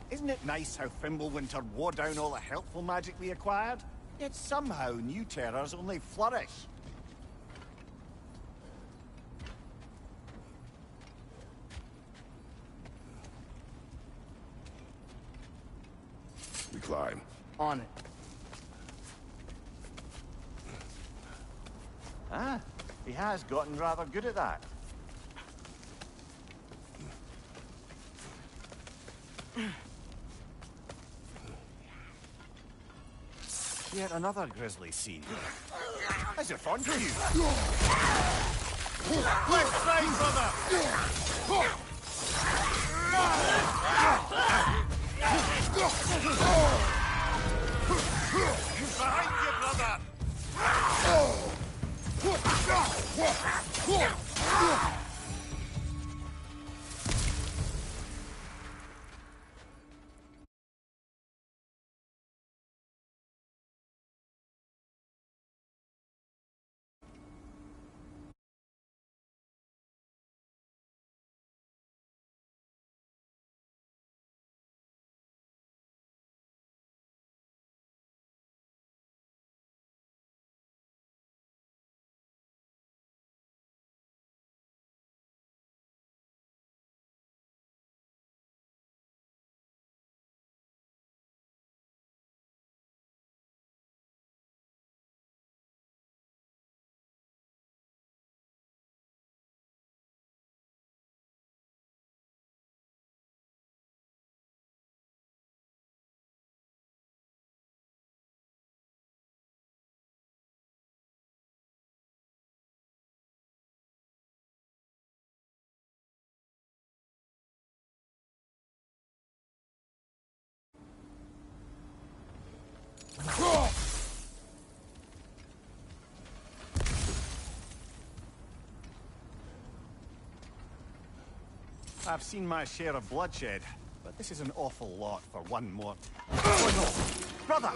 Isn't it nice how Fimbulwinter wore down all the helpful magic we acquired? Yet somehow new terrors only flourish. We climb. On it. Ah, he has gotten rather good at that. Yet another grisly scene. How's it fun for you? Left side, brother! Behind you, brother! I've seen my share of bloodshed, but this is an awful lot for one more. Oh no! Brother!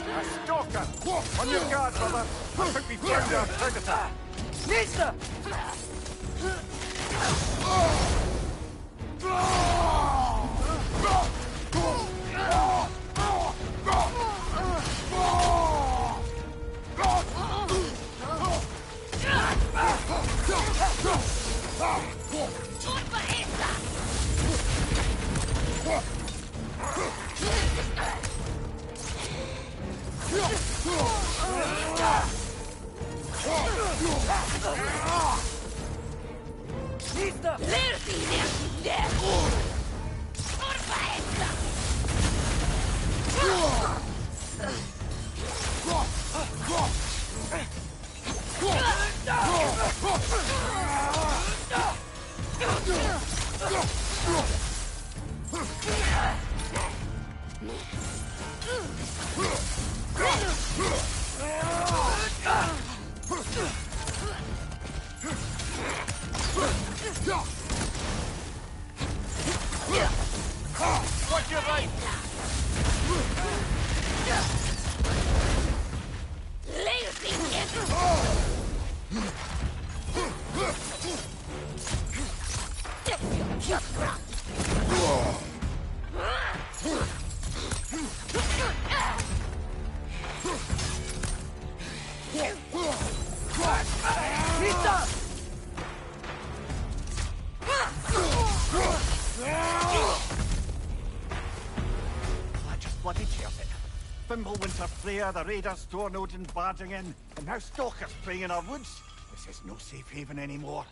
A stalker! On your guard, brother! I think we found our predator! Mister! Watch your right! I just bloody killed it. Fimbulwinter Freya, the raiders, Stornodin barging in, and now stalkers preying in our woods. This is no safe haven anymore.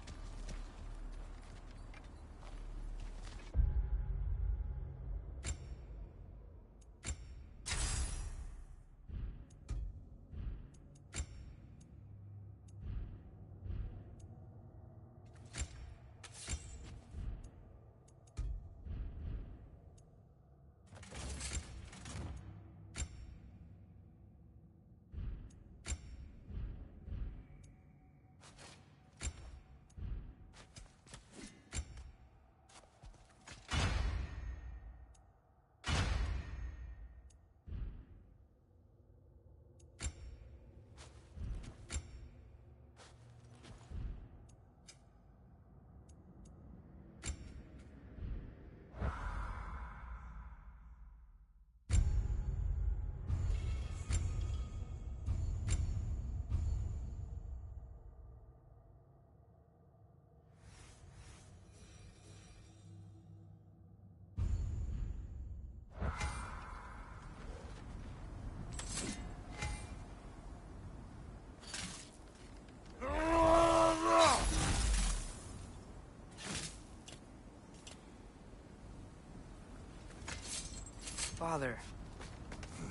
father.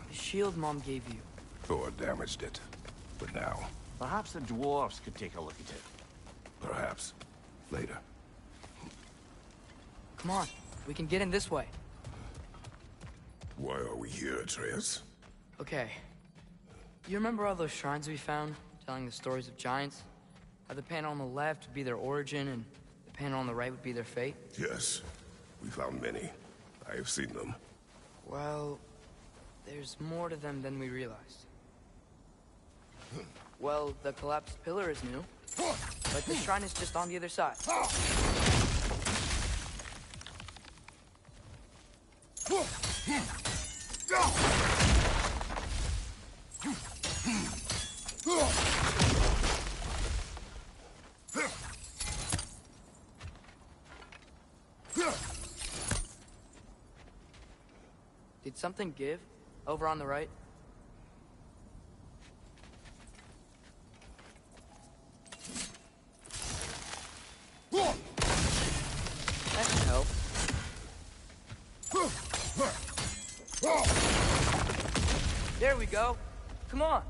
The shield Mom gave you. Thor damaged it. But now, Perhaps the dwarves could take a look at it. perhaps, later. Come on, we can get in this way. Why are we here, Atreus? Okay. You remember all those shrines we found, telling the stories of giants? How the panel on the left would be their origin, and the panel on the right would be their fate? Yes. We found many. I have seen them. Well, there's more to them than we realized. Well, the collapsed pillar is new, but the shrine is just on the other side. Did something give? Over on the right? That should help. There we go. Come on.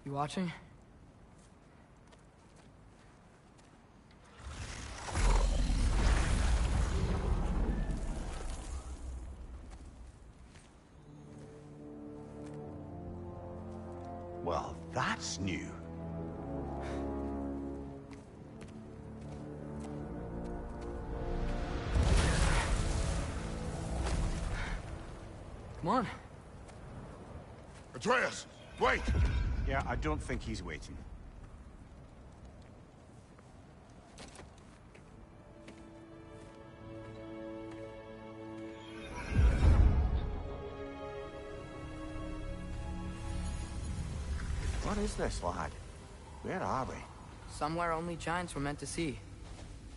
You watching? Well, that's new. Come on. Atreus! Wait! Yeah, I don't think he's waiting. What is this, lad? Where are we? Somewhere only giants were meant to see.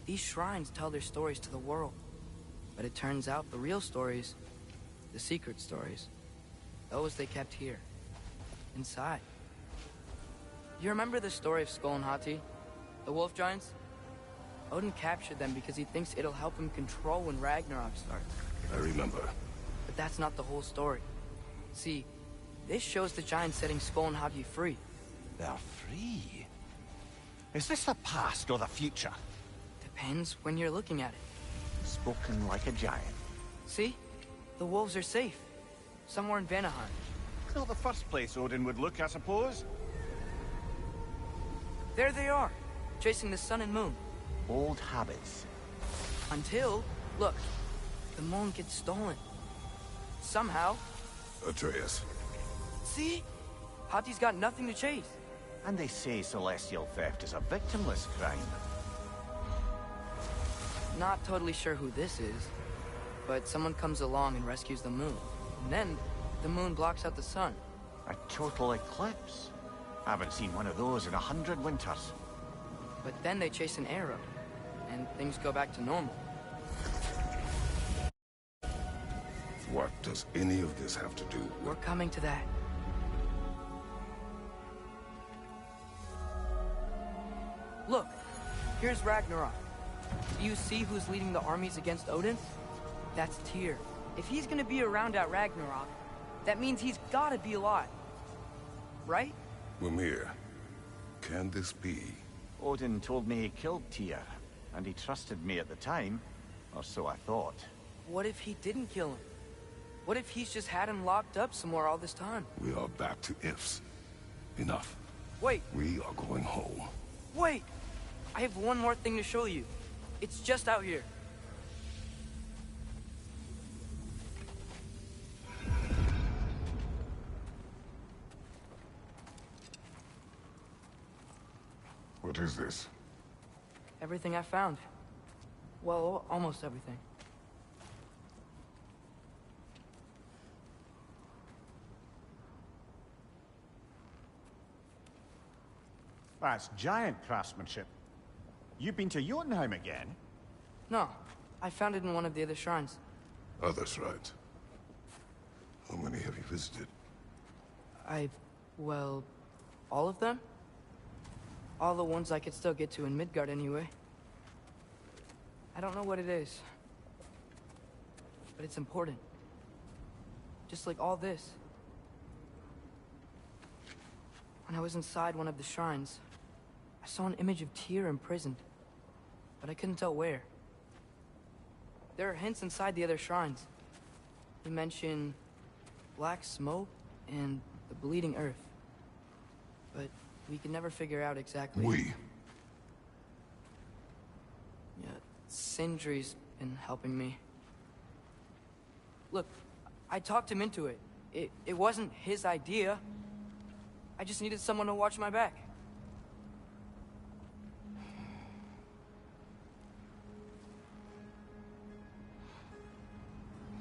These shrines tell their stories to the world. But it turns out the real stories, the secret stories, those they kept here, inside. You remember the story of Skull and Hati? The wolf giants? Odin captured them because he thinks it'll help him control when Ragnarok starts. I remember. But that's not the whole story. See, this shows the giants setting Skull and Hati free. They're free. Is this the past or the future? Depends when you're looking at it. Spoken like a giant. See? The wolves are safe. Somewhere in Vanaheim. Not the first place Odin would look, I suppose. There they are, chasing the sun and moon. Old habits. Until, look, the moon gets stolen. Somehow. Atreus. See? Hati's got nothing to chase. And they say celestial theft is a victimless crime. Not totally sure who this is, but someone comes along and rescues the moon. And then, the moon blocks out the sun. A total eclipse. I haven't seen one of those in 100 winters. But then they chase an arrow, and things go back to normal. What does any of this have to do with... We're coming to that. Look, here's Ragnarok. Do you see who's leading the armies against Odin? That's Tyr. If he's gonna be around at Ragnarok, that means he's gotta be alive. Right? Mimir, can this be? Odin told me he killed Tyr, and he trusted me at the time, or so I thought. What if he didn't kill him? What if he's just had him locked up somewhere all this time? We are back to ifs. Enough. Wait, We are going home. wait! I have one more thing to show you. It's just out here. What is this? Everything I found. Well, almost everything. That's giant craftsmanship. You've been to Jotunheim again? No, I found it in one of the other shrines. Other shrines? How many have you visited? Well, all of them? All the ones I could still get to in Midgard anyway. I don't know what it is, but it's important. Just like all this. When I was inside one of the shrines, I saw an image of Tyr imprisoned, but I couldn't tell where. There are hints inside the other shrines. We mention black smoke and the bleeding earth, but we can never figure out exactly. We? Yeah, Sindri's been helping me. Look, I talked him into it. It wasn't his idea. I just needed someone to watch my back.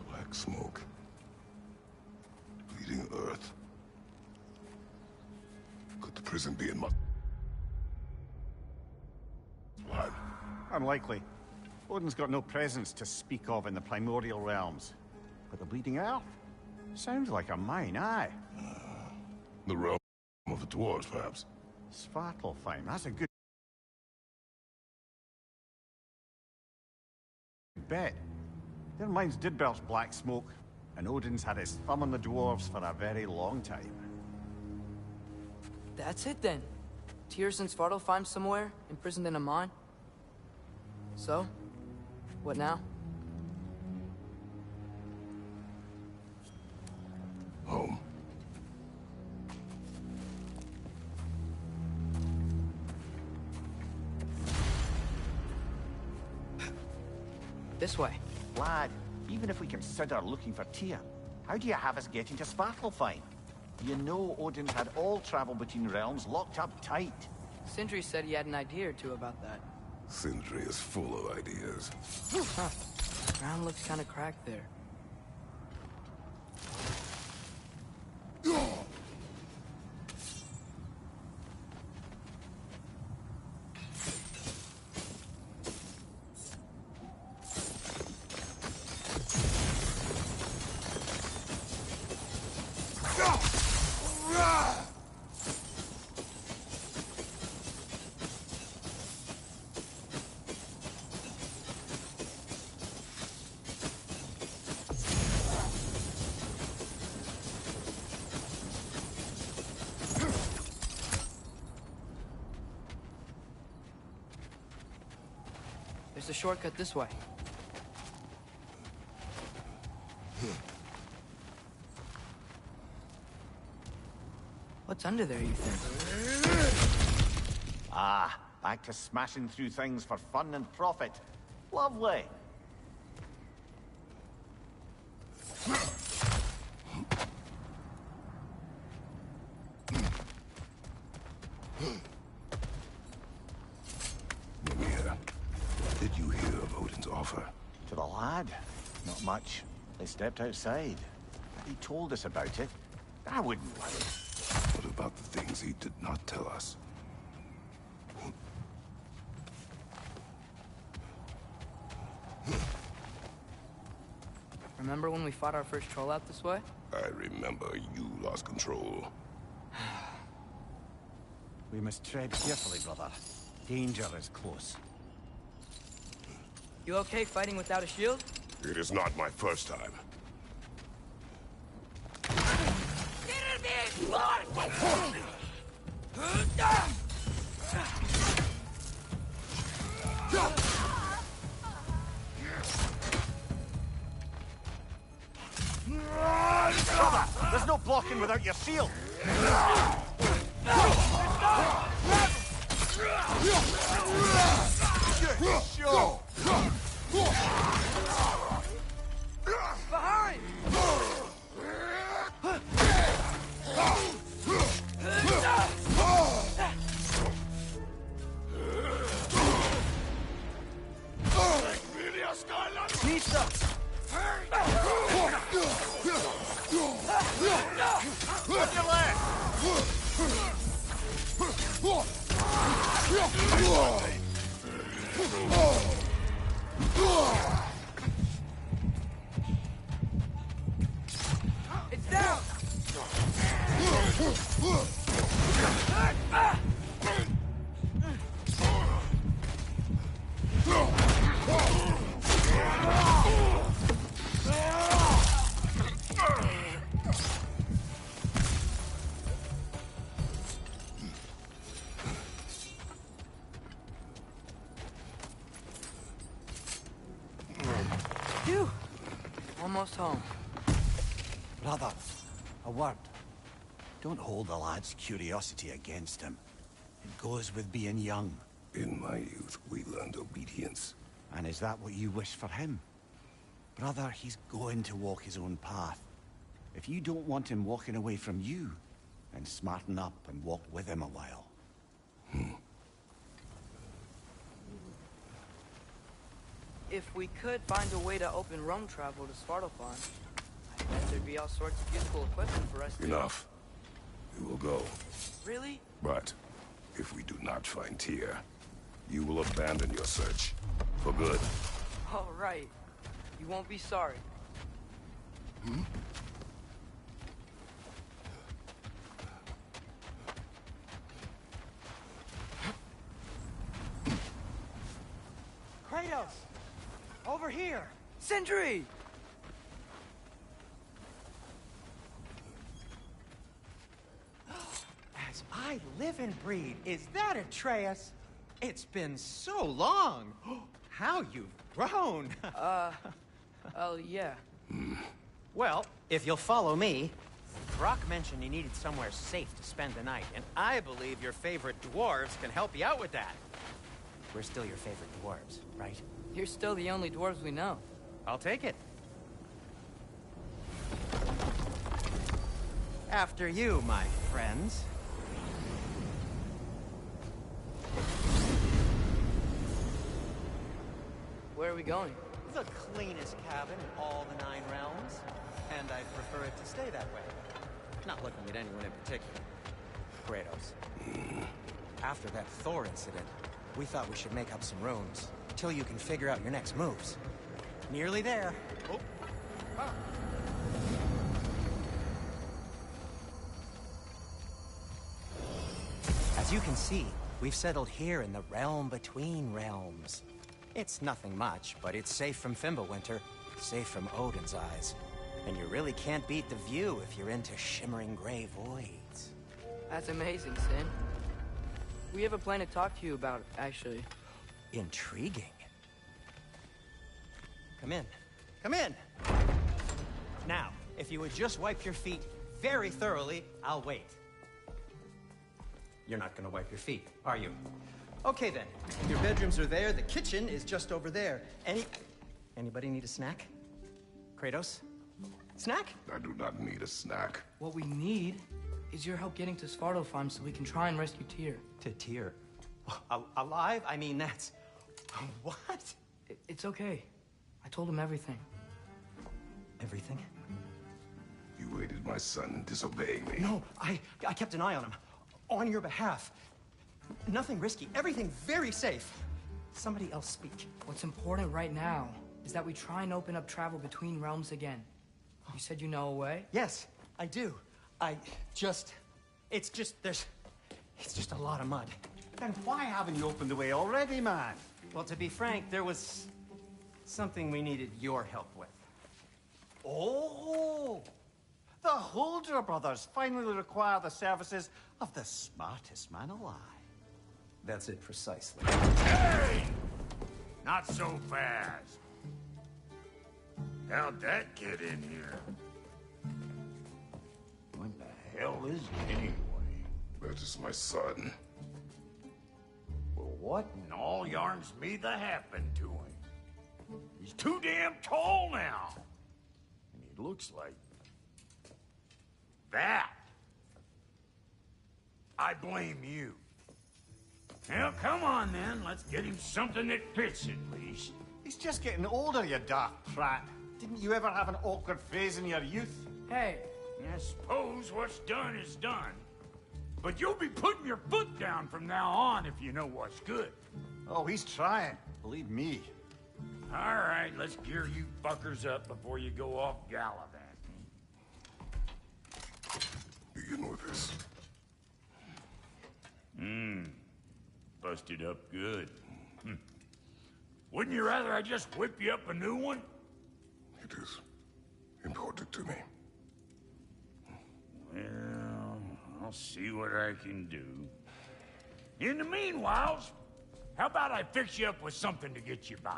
Black smoke. Bleeding earth. Could the prison be in my... What? Unlikely. Odin's got no presence to speak of in the primordial realms. But the bleeding earth? Sounds like a mine, aye. The realm of the dwarves, perhaps. Svartalfheim, that's a good bet. Their mines did belch black smoke, and Odin's had his thumb on the dwarves for a very long time. That's it then. Tyr's in Svartalfheim somewhere, imprisoned in a mine. So, what now? Home. This way. Lad, even if we consider looking for Tyr, how do you have us getting to Svartalfheim? You know Odin's had all travel between realms locked up tight. Sindri said he had an idea or two about that. Sindri is full of ideas. Huh. Ground looks kind of cracked there. There's a shortcut this way. What's under there, you think? Ah, back to smashing through things for fun and profit. Lovely. Mimir, what did you hear of Odin's offer? To the lad? Not much. They stepped outside. He told us about it. I wouldn't lie. What about the things he did not tell us? Remember when we fought our first troll out this way? I remember you lost control. We must tread carefully, brother. Danger is close. You okay fighting without a shield? It is not my first time. Brother, there's no blocking without your shield. Show. Behind! Nisa! On your left! It's down! Phew! Almost home. Brother, a word. Don't hold the lad's curiosity against him. It goes with being young. In my youth, we learned obedience. And is that what you wish for him? Brother, he's going to walk his own path. If you don't want him walking away from you, then smarten up and walk with him a while. If we could find a way to open roam travel to Svartalfheim, I bet there'd be all sorts of useful equipment for us to... Enough. We will go. Really? But if we do not find Tyr, you will abandon your search. For good. All right. You won't be sorry. Kratos! Over here! Sindri! As I live and breathe, is that Atreus? It's been so long! How you've grown! Oh, yeah. Well, if you'll follow me, Brock mentioned you needed somewhere safe to spend the night, and I believe your favorite dwarves can help you out with that. We're still your favorite dwarves, right? You're still the only dwarves we know. I'll take it. After you, my friends. Where are we going? The cleanest cabin in all the 9 realms, and I'd prefer it to stay that way. Not looking at anyone in particular. Kratos. After that Thor incident, we thought we should make up some rooms, till you can figure out your next moves. Nearly there. Oh. Ah. As you can see, we've settled here in the realm between realms. It's nothing much, but it's safe from Fimbulwinter, safe from Odin's eyes. And you really can't beat the view if you're into shimmering gray voids. That's amazing, Sin. We have a plan to talk to you about, actually. Intriguing. Come in. Come in! Now, if you would just wipe your feet very thoroughly, I'll wait. You're not gonna wipe your feet, are you? Okay then. Your bedrooms are there, the kitchen is just over there. Anybody need a snack? Kratos? Snack? I do not need a snack. What we need is your help getting to Svartalfheim so we can try and rescue Tyr. To Tyr? Alive? I mean, that's... What? It's okay. I told him everything. Everything? You aided my son in disobeying me. No, I kept an eye on him. On your behalf. Nothing risky. Everything very safe. Somebody else speak. What's important right now is that we try and open up travel between realms again. You said you know a way? Yes, I do. It's just a lot of mud. Then why haven't you opened the way already, man? Well, to be frank, there was something we needed your help with. Oh! The Holder brothers finally require the services of the smartest man alive. That's it precisely. Hey! Not so fast. How'd that get in here? What the hell is it anyway? That is my son. Well, what in all yarns me that happened to him? He's too damn tall now. And he looks like... that. I blame you. Well, come on then. Let's get him something that fits at least. He's just getting older, you daft prat. Didn't you ever have an awkward phase in your youth? Hey, I suppose what's done is done. But you'll be putting your foot down from now on if you know what's good. Oh, he's trying. Believe me. All right, let's gear you fuckers up before you go off gallivanting. Begin with this. Busted up good. Wouldn't you rather I just whip you up a new one? It is important to me. Well, I'll see what I can do. In the meanwhile, how about I fix you up with something to get you by?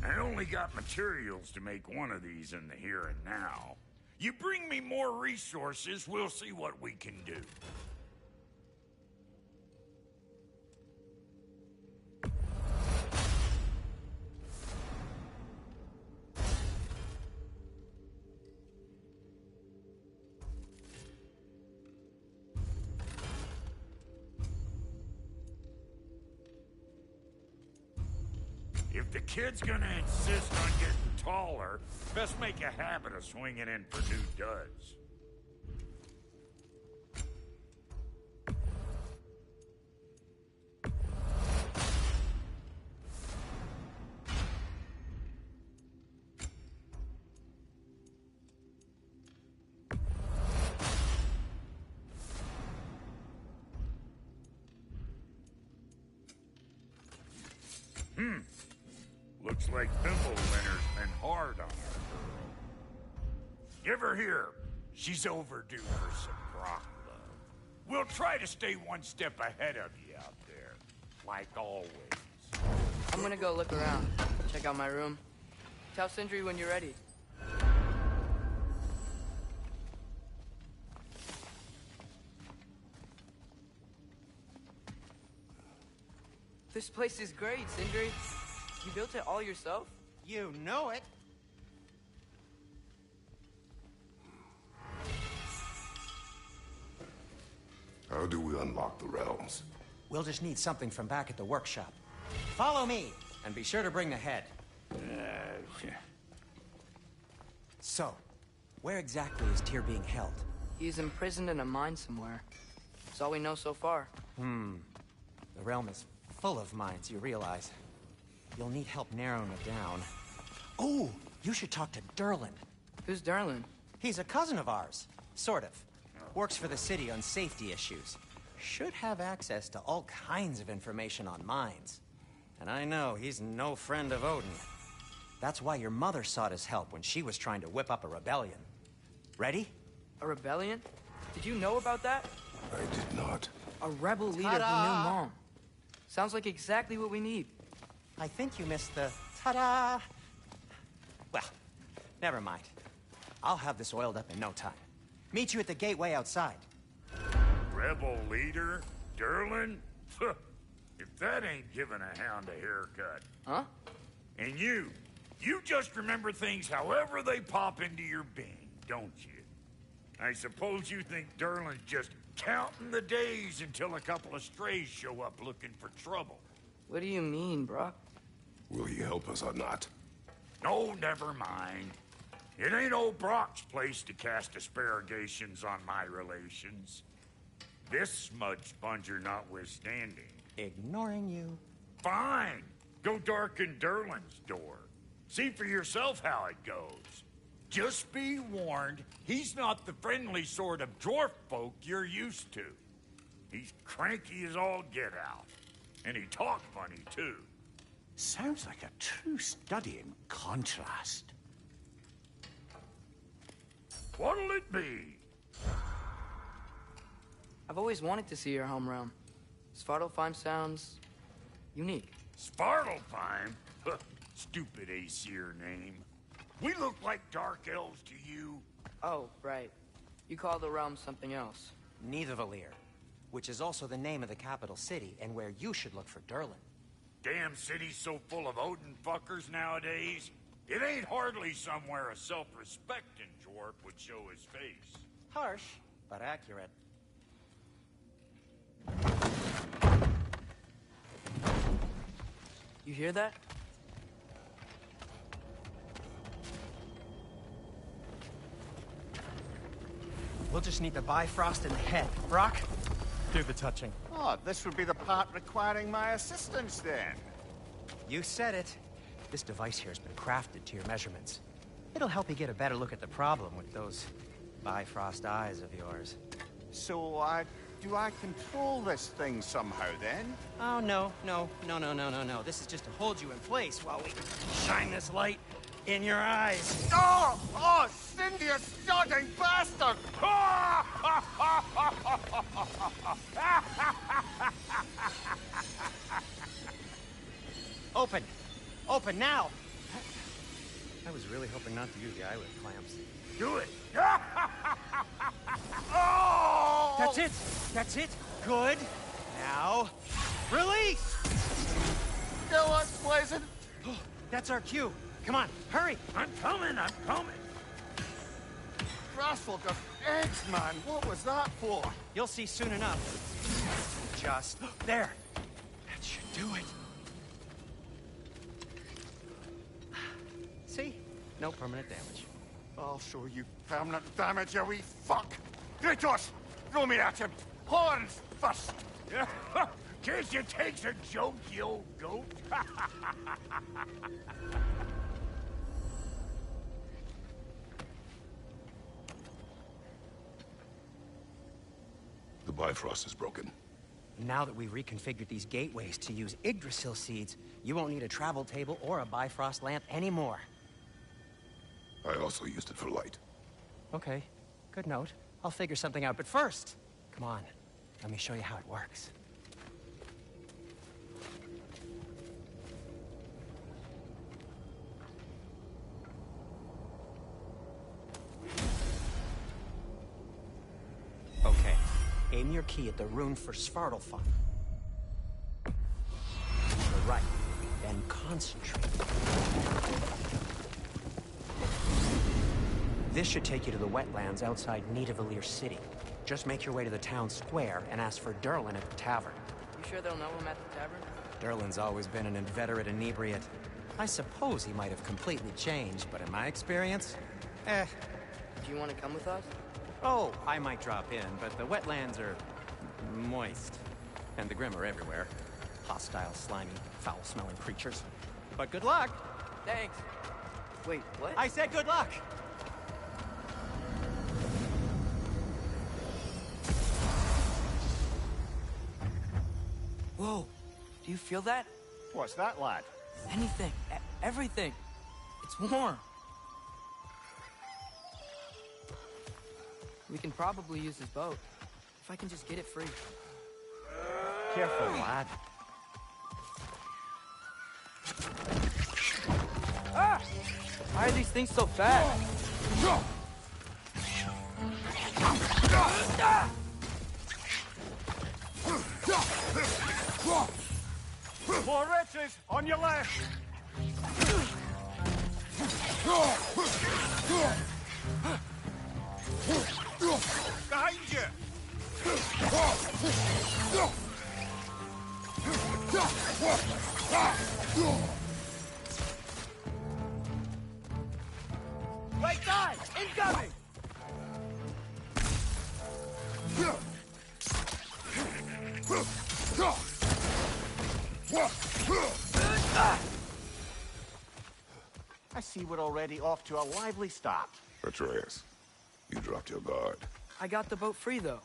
I only got materials to make one of these in the here and now. You bring me more resources, we'll see what we can do. If the kid's gonna insist on getting taller, best make a habit of swinging in for new duds. Looks like Pimple Winter's been hard on our girl. Give her here. She's overdue for some Brock love. We'll try to stay one step ahead of you out there, like always. I'm gonna go look around, check out my room. Tell Sindri when you're ready. This place is great, Sindri. You built it all yourself? You know it. How do we unlock the realms? We'll just need something from back at the workshop. Follow me, and be sure to bring the head. So, where exactly is Tyr being held? He's imprisoned in a mine somewhere. That's all we know so far. The realm is full of mines, you realize. You'll need help narrowing it down. Oh, you should talk to Durlin. Who's Darlin? He's a cousin of ours. Sort of. Works for the city on safety issues. Should have access to all kinds of information on mines. And I know he's no friend of Odin. That's why your mother sought his help when she was trying to whip up a rebellion. Ready? A rebellion? Did you know about that? I did not. A rebel leader who knew Mom. Sounds like exactly what we need. I think you missed the ta-da. Well, never mind. I'll have this oiled up in no time. Meet you at the gateway outside. Rebel leader? Durlin? If that ain't giving a hound a haircut. Huh? And you just remember things however they pop into your being, don't you? I suppose you think Durlin's just counting the days until a couple of strays show up looking for trouble. What do you mean, Brock? Will he help us or not? No, never mind. It ain't old Brock's place to cast asparagations on my relations. This smudge sponger notwithstanding. Ignoring you. Fine. Go darken Durlin's door. See for yourself how it goes. Just be warned, he's not the friendly sort of dwarf folk you're used to. He's cranky as all get out. And he talks funny, too. Sounds like a true study in contrast. What'll it be? I've always wanted to see your home realm. Svartalfheim sounds unique. Svartalfheim? Stupid Aesir name. We look like dark elves to you. Oh, right. You call the realm something else. Nidavellir, which is also the name of the capital city and where you should look for Durlin. Damn city's so full of Odin fuckers nowadays. It ain't hardly somewhere a self-respecting dwarf would show his face. Harsh, but accurate. You You hear that? We'll just need the Bifrost in the head. Brock, do the touching. Oh, this would be the part requiring my assistance then. You said it. This device here has been crafted to your measurements. It'll help you get a better look at the problem with those Bifrost eyes of yours. So, do I control this thing somehow then? Oh, no. This is just to hold you in place while we shine this light in your eyes. Oh! Oh, Cindy, you sodding bastard! Open! Open now! I was really hoping not to use the eyelid clamps. Do it! Oh! That's it! That's it! Good! Now, release! Still unpleasant. That's our cue. Come on, hurry! I'm coming! Grassful of eggs, man. What was that for? You'll see soon enough. Just there. That should do it. See? No permanent damage. I'll show you permanent damage, you wee fuck. Kratos, throw me at him. Horns first. Guess you takes a joke, you old goat. The Bifrost is broken. Now that we've reconfigured these gateways to use Yggdrasil seeds, you won't need a travel table or a Bifrost lamp anymore. I also used it for light. Okay, good note. I'll figure something out, but first, come on. Let me show you how it works. Okay, aim your key at the rune for Svartalfheim. To the right, then concentrate. This should take you to the wetlands outside Nidavellir City. Just make your way to the town square and ask for Durlin at the tavern. You sure they'll know him at the tavern? Durlin's always been an inveterate inebriate. I suppose he might have completely changed, but in my experience, Do you want to come with us? Oh, I might drop in, but the wetlands are moist. And the Grim are everywhere. Hostile, slimy, foul-smelling creatures. But good luck! Thanks. Wait, what? I said good luck! Whoa, do you feel that? What's that, lad? Anything, everything. It's warm. We can probably use this boat. If I can just get it free. Careful, lad. Ah! Why are these things so fast? More wretches on your left. Behind you. Right side! Incoming! I see we're already off to a lively start. Atreus, you dropped your guard. I got the boat free, though.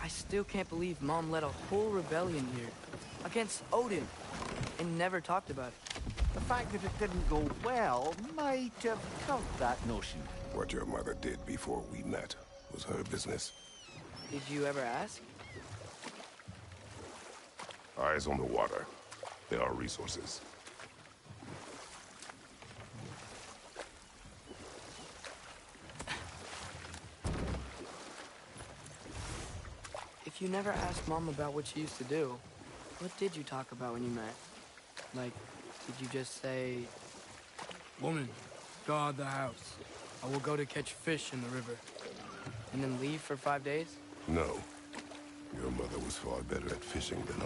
I still can't believe Mom led a whole rebellion here. Against Odin. And never talked about it. The fact that it didn't go well might have killed that notion. What your mother did before we met was her business. Did you ever ask? Eyes on the water. There are resources. If you never asked Mom about what she used to do, what did you talk about when you met? Like, did you just say... Woman, guard the house. I will go to catch fish in the river. And then leave for 5 days? No. Your mother was far better at fishing than I.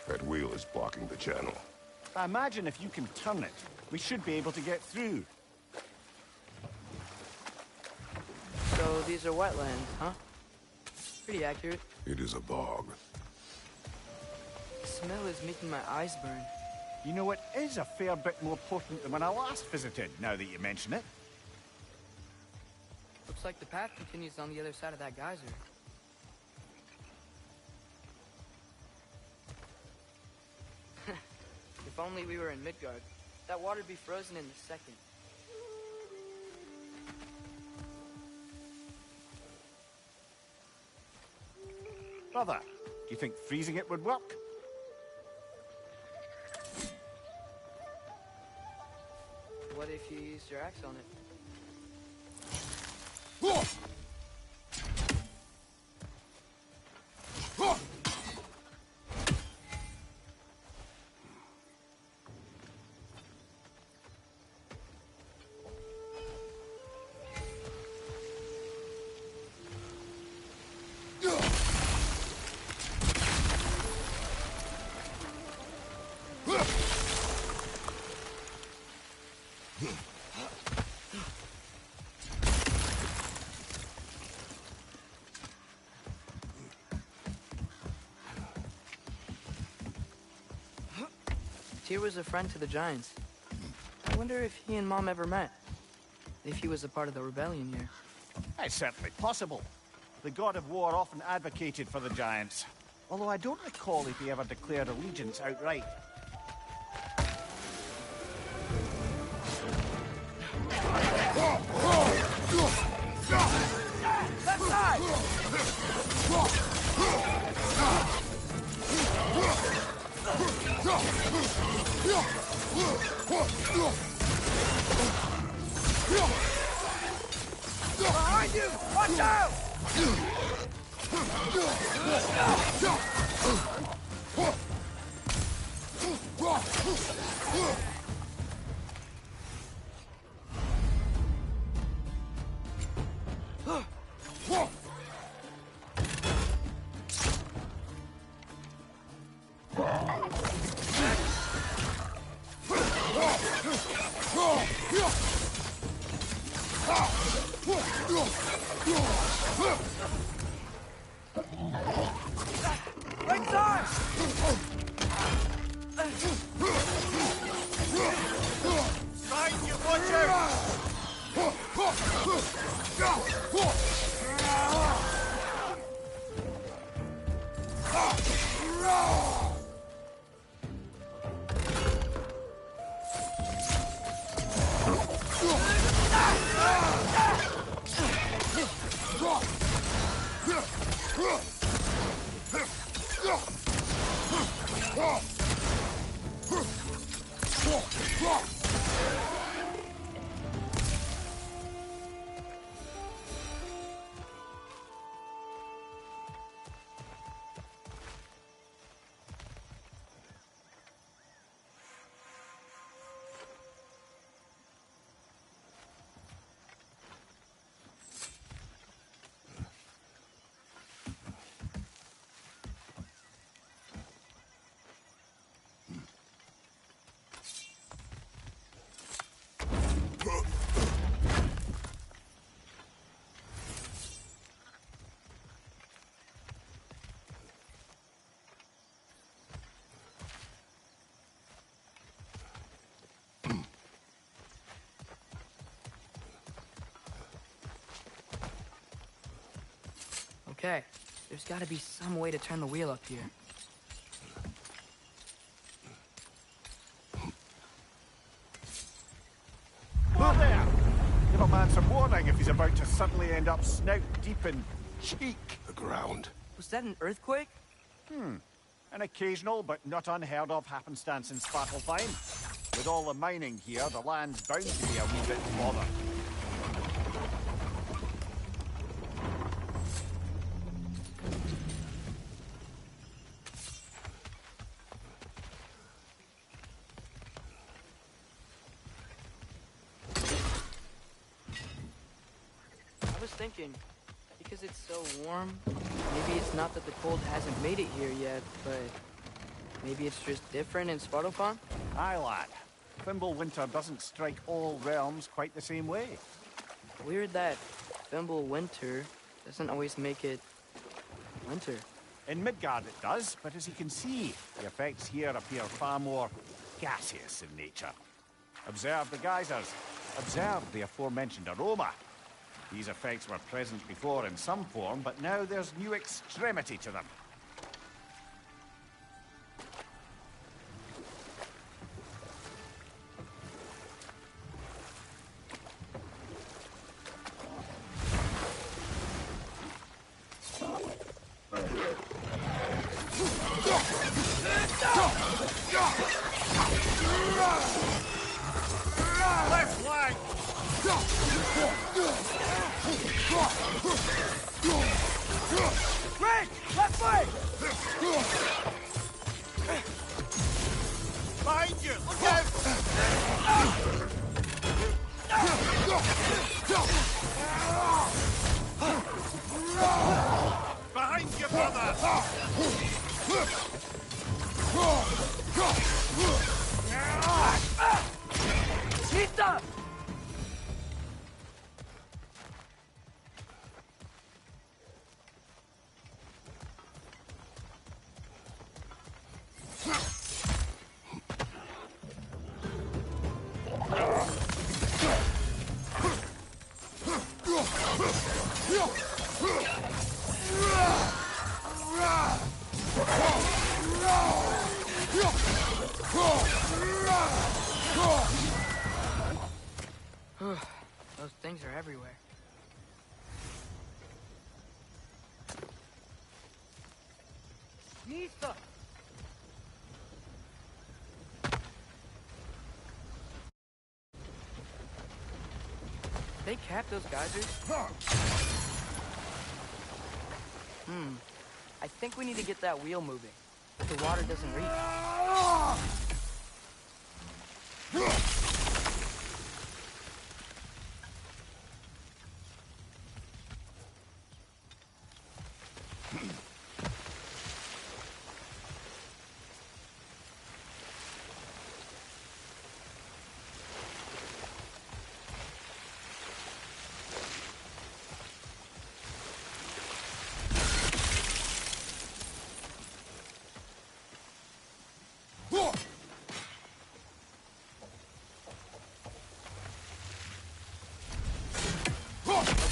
That wheel is blocking the channel. I imagine if you can turn it, we should be able to get through. So these are wetlands, huh? Pretty accurate. It is a bog. The smell is making my eyes burn. You know, it is a fair bit more potent than when I last visited, now that you mention it. Looks like the path continues on the other side of that geyser. If only we were in Midgard. That water'd be frozen in a second. Brother, do you think freezing it would work? What if you used your axe on it? Tyr was a friend to the Giants. I wonder if he and Mom ever met. If he was a part of the rebellion here. It's certainly possible. The god of war often advocated for the Giants. Although I don't recall if he ever declared allegiance outright. Left side! Behind you! Watch out! Right side! Right, you watch out! Okay, there's gotta be some way to turn the wheel up here. Whoa there! Give a man some warning if he's about to suddenly end up snout deep in cheek. The ground. Was that an earthquake? An occasional but not unheard of happenstance in Svartalfheim. With all the mining here, the land's bound to be a wee bit bothered. thinking, because it's so warm, maybe it's not that the cold hasn't made it here yet, but maybe it's just different in Svartalfheim? Aye, lad. Winter doesn't strike all realms quite the same way. Weird that Winter doesn't always make it winter. In Midgard it does, but as you can see, the effects here appear far more gaseous in nature. Observe the geysers. Observe the aforementioned aroma. These effects were present before in some form, but now there's new extremity to them. Left flank! Red! Left flank! Behind you! Look out! Behind you, brother! Sita! Those things are everywhere. Nista! They capped those geysers? I think we need to get that wheel moving. The water doesn't reach.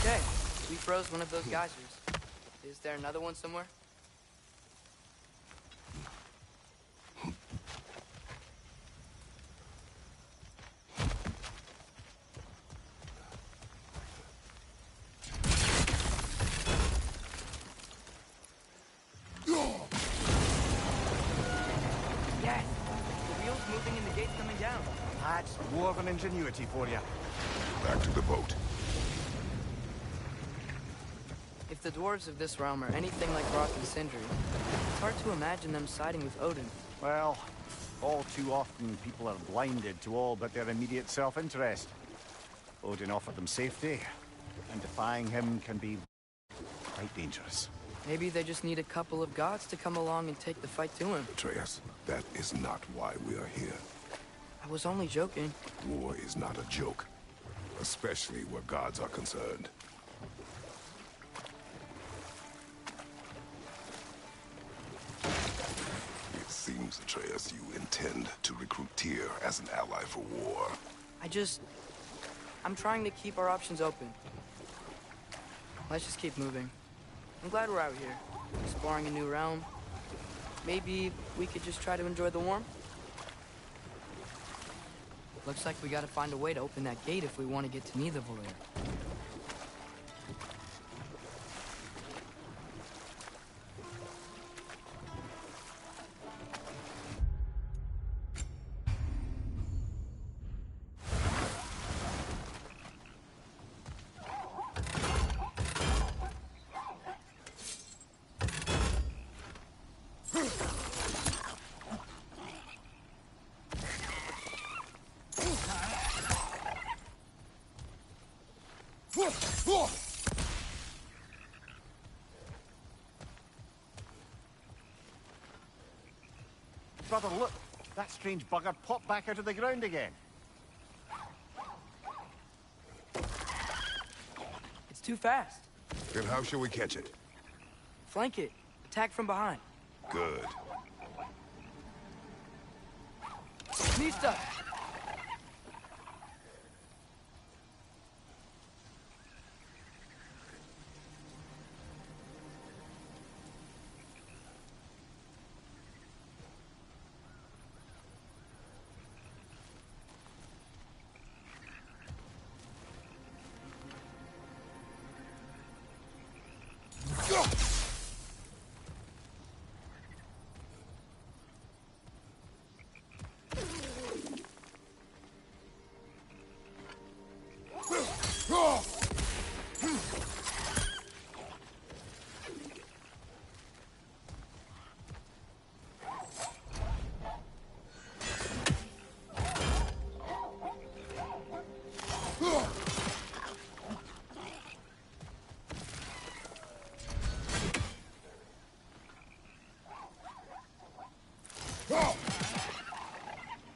Okay, we froze one of those geysers. Is there another one somewhere? Yes! The wheel's moving and the gate's coming down. That's dwarven ingenuity for you. Back to the boat. If the dwarves of this realm are anything like Rock and Sindri, it's hard to imagine them siding with Odin. Well, all too often people are blinded to all but their immediate self-interest. Odin offered them safety, and defying him can be quite dangerous. Maybe they just need a couple of gods to come along and take the fight to him. Atreus, that is not why we are here. I was only joking. War is not a joke, especially where gods are concerned. It seems, Atreus, you intend to recruit Tyr as an ally for war. I'm trying to keep our options open. Let's just keep moving. I'm glad we're out here, exploring a new realm. Maybe we could just try to enjoy the warmth? Looks like we gotta find a way to open that gate if we want to get to Nidavellir. Brother, look! That strange bugger popped back out of the ground again. It's too fast. Then how shall we catch it? Flank it. Attack from behind. Good. Knee stuff.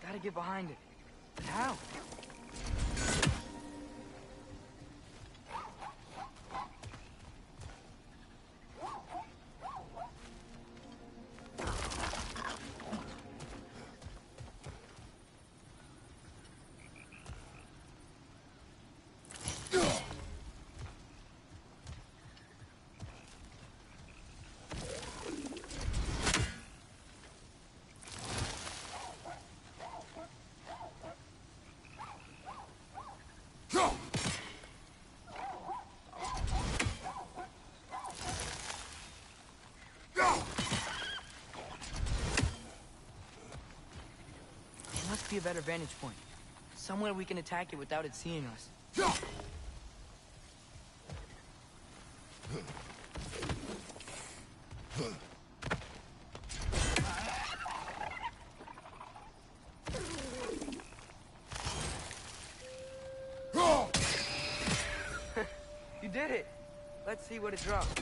Gotta get behind it. But how? Be a better vantage point. Somewhere we can attack it without it seeing us. You did it! Let's see what it drops.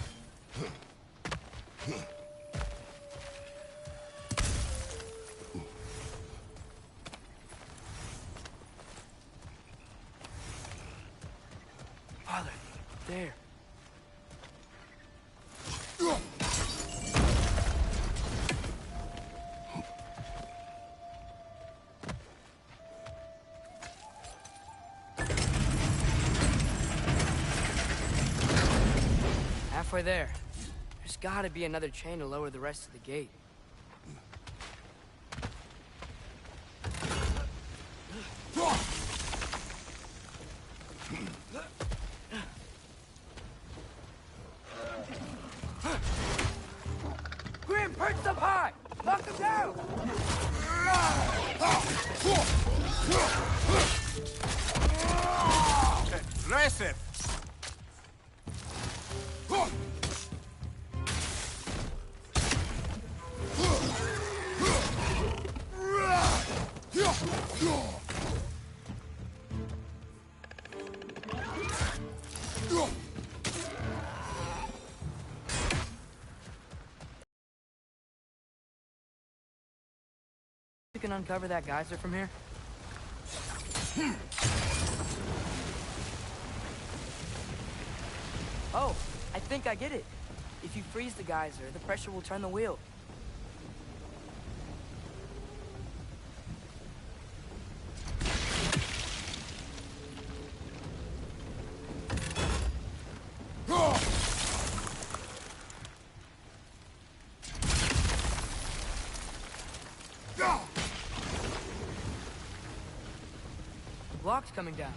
Father, there. Halfway there. There's gotta be another chain to lower the rest of the gate. Grim, perch up high! Knock him down! Impressive! You can uncover that geyser from here? Oh, I think I get it. If you freeze the geyser, the pressure will turn the wheel. The block's coming down.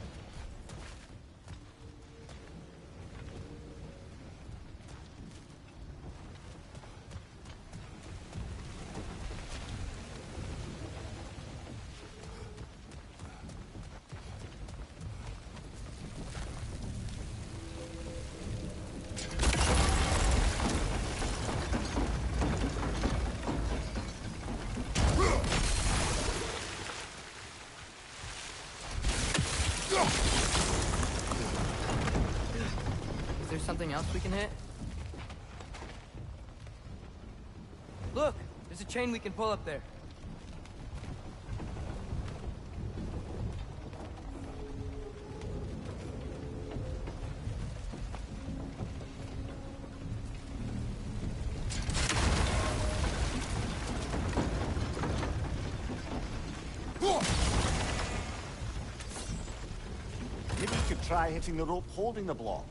Is there something else we can hit? Look! There's a chain we can pull up there. Maybe you could try hitting the rope holding the block.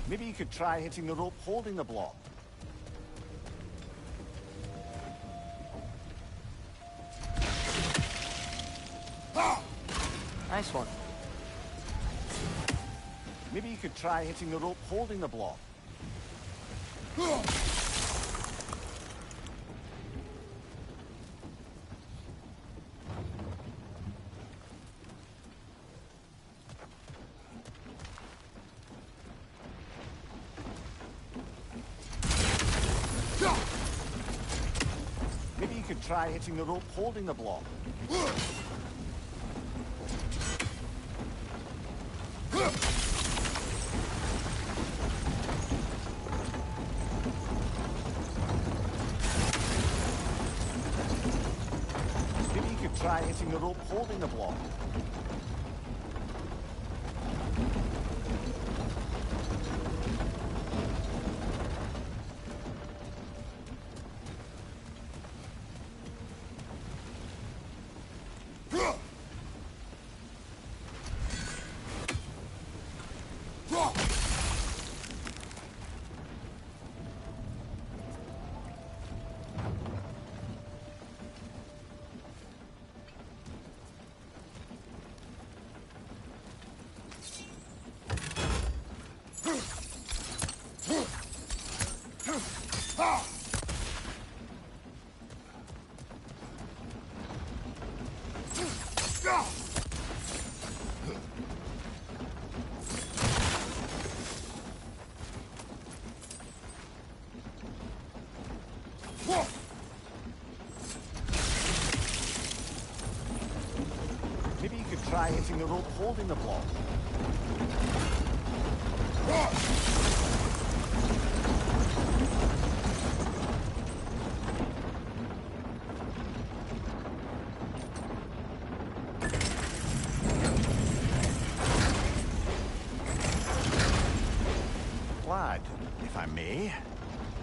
Maybe you could try hitting the rope holding the block. Nice one. Maybe you could try hitting the rope holding the block. Maybe you could try hitting the rope holding the block. Maybe you could try hitting the rope holding the block. Maybe you could try hitting the rope holding the block. Lad, if I may,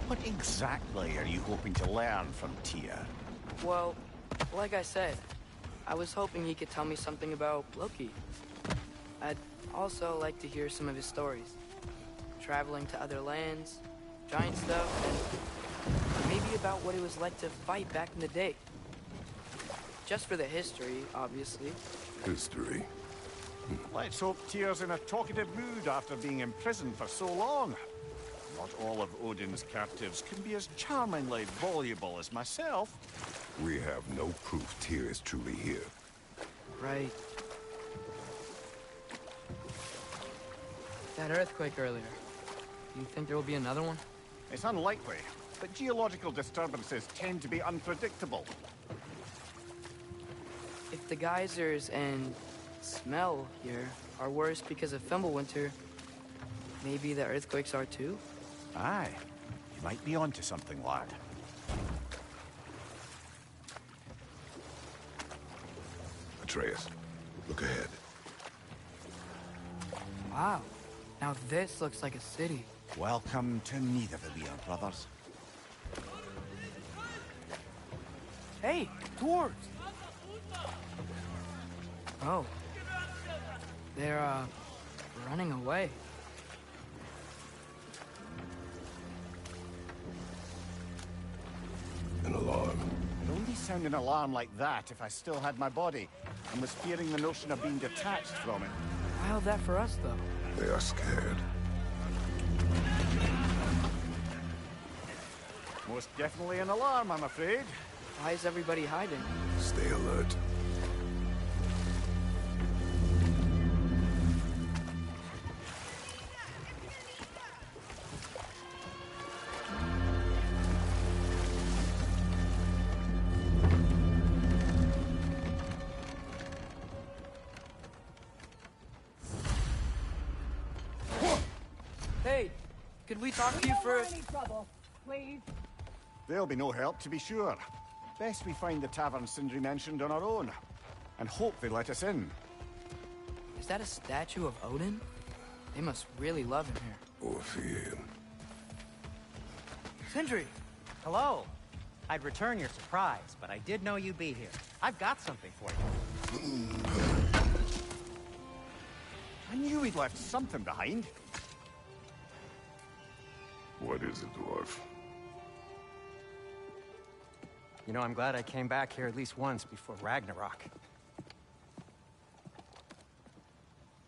what exactly are you hoping to learn from Tyr? Well, like I said, I was hoping he could tell me something about Loki. I'd also like to hear some of his stories. Traveling to other lands, giant stuff, and maybe about what it was like to fight back in the day. Just for the history, obviously. History. Let's hope Tyr's in a talkative mood after being imprisoned for so long. Not all of Odin's captives can be as charmingly voluble as myself. We have no proof Tyr is truly here. Right. That earthquake earlier. Do you think there will be another one? It's unlikely, but geological disturbances tend to be unpredictable. If the geysers and smell here are worse because of Fimbulwinter, maybe the earthquakes are too? Aye, you might be onto something, lad. Atreus, look ahead. Wow. Now this looks like a city. Welcome to Nidavellir, brothers. Hey, dwarves! Oh. They're, running away. An alarm. I'd only sound an alarm like that if I still had my body, and was fearing the notion of being detached from it. Why held that for us, though? They are scared. Most definitely an alarm, I'm afraid. Why is everybody hiding? Stay alert. Hey, could we talk to you for... Any trouble, please? They'll be no help, to be sure. Best we find the tavern Sindri mentioned on our own, and hope they let us in. Is that a statue of Odin? They must really love him here. Or fear him. Sindri! Hello. I'd return your surprise, but I did know you'd be here. I've got something for you. I knew we'd left something behind. What is it, dwarf? You know, I'm glad I came back here at least once before Ragnarok.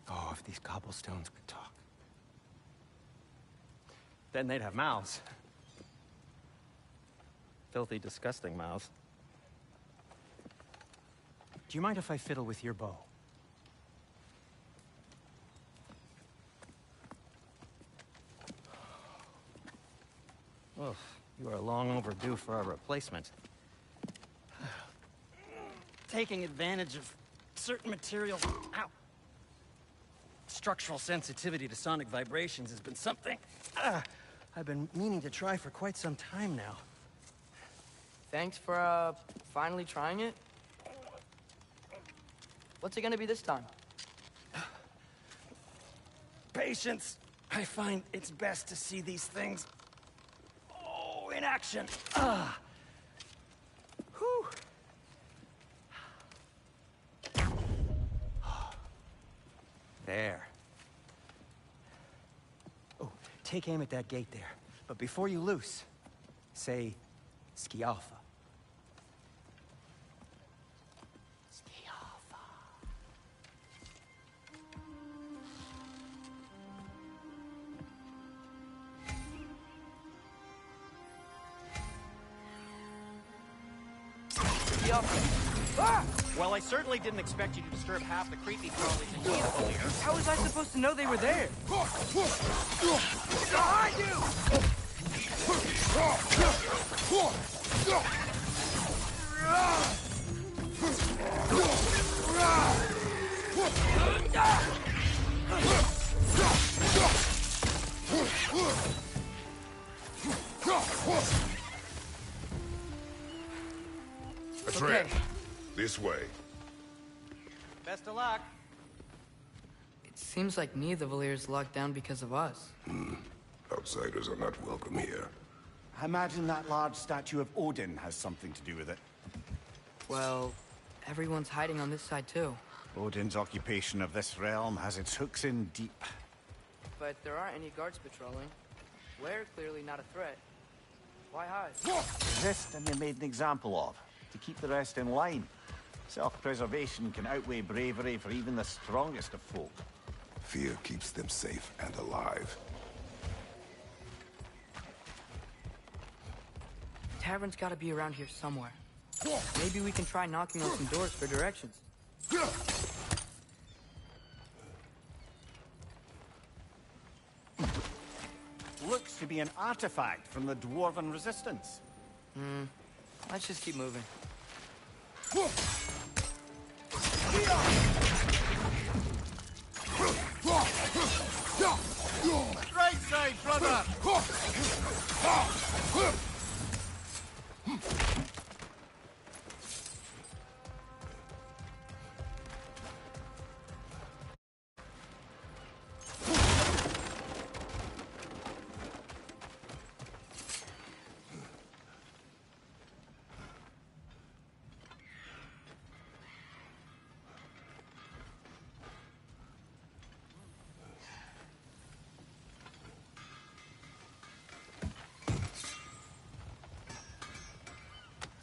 Oh, if these cobblestones could talk. Then they'd have mouths. Filthy, disgusting mouths. Do you mind if I fiddle with your bow? Oh, you are long overdue for a replacement. Taking advantage of certain materials. Ow! Structural sensitivity to sonic vibrations has been something I've been meaning to try for quite some time now. Thanks for, finally trying it. What's it gonna be this time? Patience. I find it's best to see these things, in action. Whew. There. Oh, take aim at that gate there. But before you loose, say, Skialfa. Skialfa. Well, I certainly didn't expect you to disturb half the creepy crawlies in here. How was I supposed to know they were there? Behind you! Atreus, this way. Best of luck. It seems like neither of Valyr's locked down because of us. Outsiders are not welcome here. I imagine that large statue of Odin has something to do with it. Well, everyone's hiding on this side too. Odin's occupation of this realm has its hooks in deep. But there aren't any guards patrolling. We're clearly not a threat. Why hide? Resist and you're made an example of, to keep the rest in line. Self-preservation can outweigh bravery for even the strongest of folk. Fear keeps them safe and alive. Tavern's gotta be around here somewhere. Maybe we can try knocking on some doors for directions. Looks to be an artifact from the Dwarven Resistance. Let's just keep moving. Right side, brother!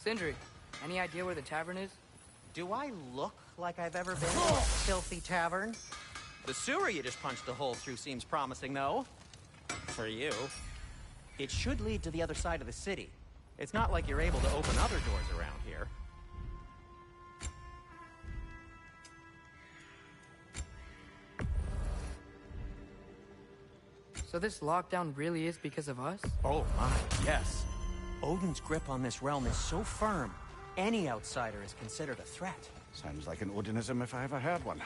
Sindri, any idea where the tavern is? Do I look like I've ever been in a filthy tavern? The sewer you just punched a hole through seems promising, though. For you. It should lead to the other side of the city. It's not like you're able to open other doors around here. So this lockdown really is because of us? Oh my, yes. Odin's grip on this realm is so firm, any outsider is considered a threat. Sounds like an Odinism if I ever heard one.